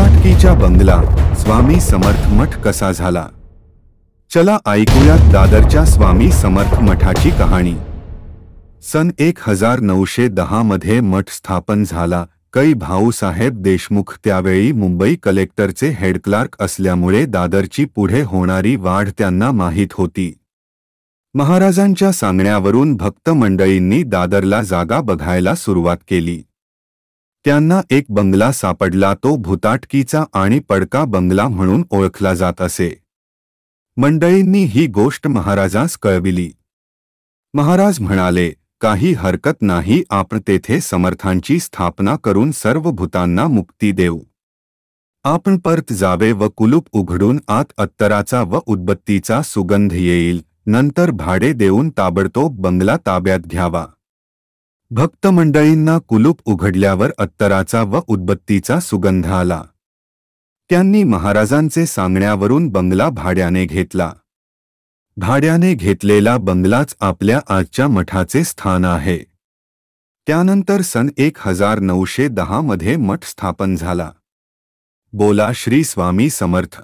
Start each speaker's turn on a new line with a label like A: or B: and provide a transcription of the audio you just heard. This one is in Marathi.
A: भुताटकीचा बंगला स्वामी समर्थ मठ कसा झाला? चला ऐकूयात दादरच्या स्वामी समर्थ मठाची कहाणी। सन 1910 मध्ये मठ स्थापन झाला। कै भाऊसाहेब देशमुख त्यावेळी मुंबई कलेक्टरचे हेड क्लार्क असल्यामुळे दादरची पुढे होणारी वाढ त्यांना माहीत होती। महाराजांच्या सांगण्यावरून भक्त मंडळींनी दादरला जागा बघायला सुरुवात केली। त्यांना एक बंगला सापडला, तो भुताटकीचा आणि पडका बंगला म्हणून ओळखला जात असे। मंडळींनी ही गोष्ट महाराजांस कळविली। महाराज म्हणाले, काही हरकत नाही, आपण तेथे समर्थांची स्थापना करून सर्व भूतांना मुक्ती देऊ। आपण परत जावे व कुलूप उघडून आत अत्तराचा व उदबत्तीचा सुगंध येईल, नंतर भाडे देऊन ताबडतोब बंगला ताब्यात घ्यावा। भक्त मंडळींना कुलूप उघडल्यावर अत्तराचा व उदबत्तीचा सुगंध आला। त्यांनी महाराजांचे सांगण्यावरून बंगला भाड्याने घेतला। भाड्याने घेतलेला बंगलाच आपल्या आजच्या मठाचे स्थान आहे। त्यानंतर सन 1910 मध्ये मठ स्थापन झाला। बोला श्री स्वामी समर्थ।